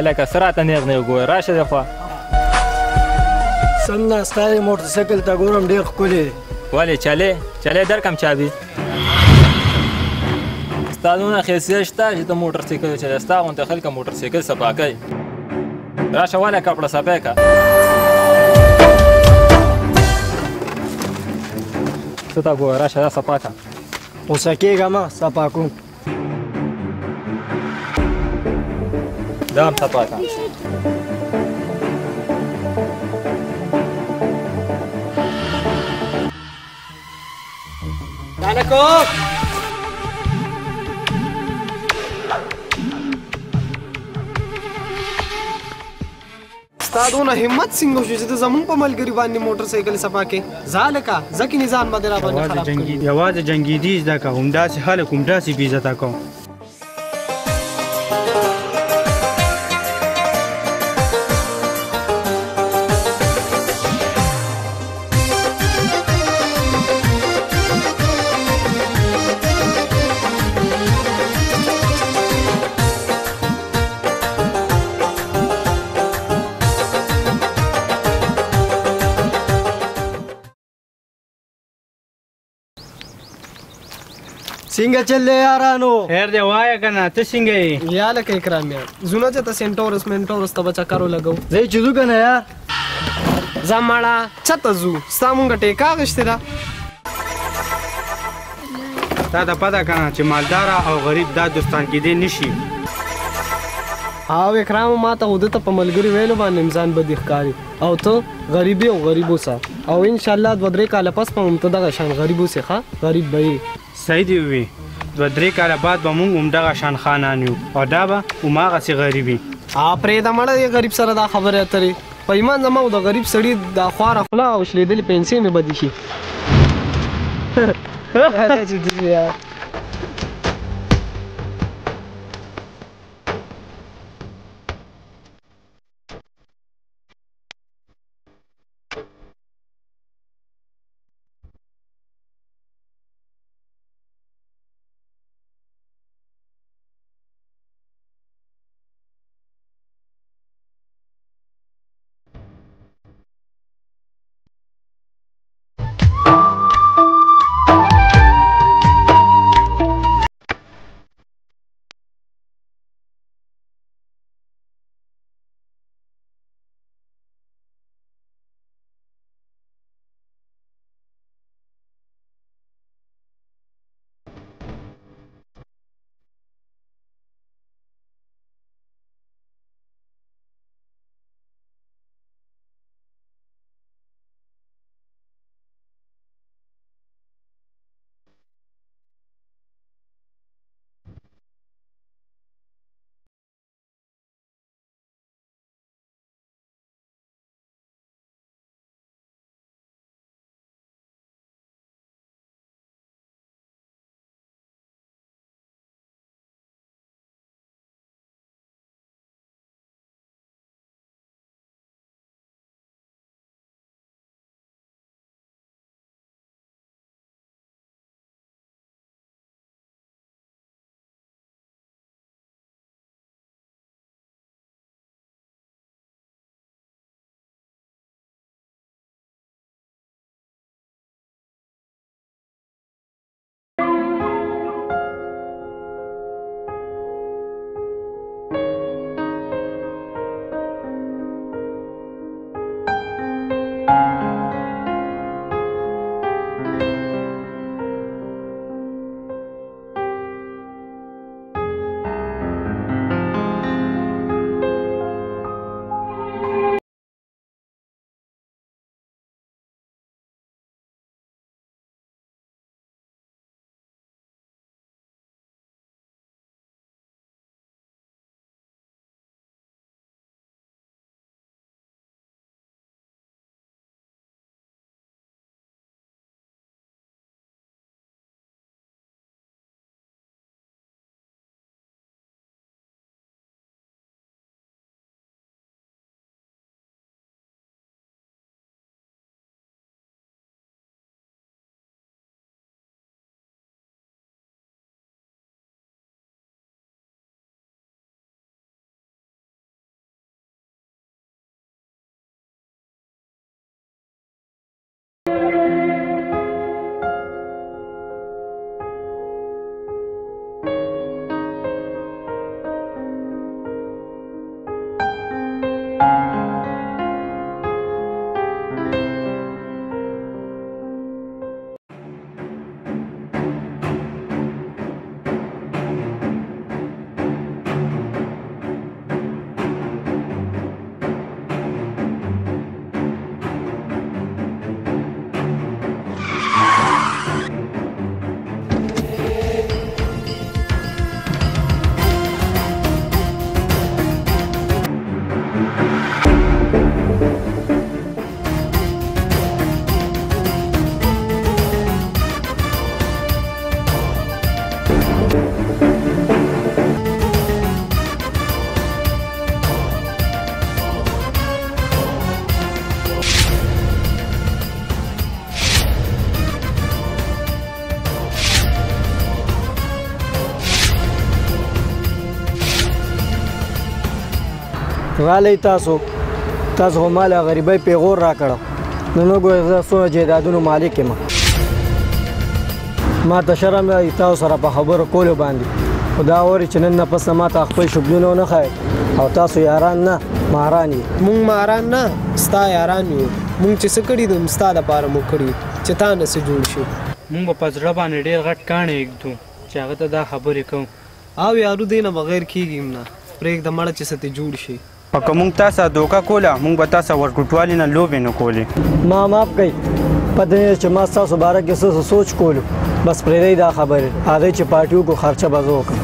لکه څه راته نیغ نیغ ګورې راشه دې خوا څنګه ستا یې موټرسایکل ته ګورم ډېر ښکلی دی ولې چلې درکړم چابي ستا دونه حیثیت شته چې ته موټرسایکل وچلوې ستا غوندې خلک موټرسایکل صفا کوي راشه ولې کپړه صفا کړه څه ته ګوره راشه دا صفا کړه غوسه کېږه مه صفا کوم دا هم صفا کړه هلکو ستا دونه همت څنګه وشو چې ته زمونږ په ملګري باندې موټر سایکل صفا کې ځه هلکه ځکه نظام به دې را باندې خراب کړي یوازې جنګېدي زده کړه همداسې خلک همداسې بې عزته کوم څنګه چل دی یارانو خیر دی وایه که نه ته څنګه یې یا لکه اکرامیا زونه چې ته سینټورس منټورس ته به چکر ولګو ځئ چې ځو که نه یار ځه مړه چته ځو ستا مونږ ټیکه اخیستې ده تا ته پته که نه چې مالداره او غریب دا دوستان کېدی نه شي او اکرام ما ته خو ده ته په ملګري ویلو باندې ځان بدې ښکاري او ته غریبي او غریب اوسه او انشاءالله 2-3 کاله پس به هم ته دغه شان غریب اوسې ښه غریب به یې صحیح دی وي 2-3 کاله بعد به مونږ همدغه شان خانان یو او دا به هماغسې غریبي پرېږده مړه دې غریب سره دا خبرې اترې په ایمان زما او د غریب سړي دا خواره خوله او شلېدلې پنسې مې بدې شي غالۍ تاسو خو ما له غریبۍ پیغور راکړه نو نه ګورئ زه څومره جایدادونو مالک یم ما ته شرم دی تاسو سره په خبرو کولو باندې خو دا اوري چې نن نه پس ما ته خپل شګلونه ونه ښایي او تاسو یاران نه ماران یې مونږ ماران نه ستا یاران یو مونږ چې څه کړي دي ستا دپاره مو کړي چې تا نه څه جوړ شي مونږ به په زړه باندې ډېر غټ کاڼی ږدو چې هغه ته دا خبرې کوو او یارو دی نه بغیر کېږي نه پرېږده مړه چې څه ترې جوړ شي او که مونږ تا سره دوکه کوله مونږ به تا سره ورګوټوالي نه لوبې نه کولې ما معاف کوئ پته نه چې ما ستاسو باره کې څه سوچ کولو بس پرېږدئ دا خبرې هغې چې پارټي وکړو خرچه به زه وکړم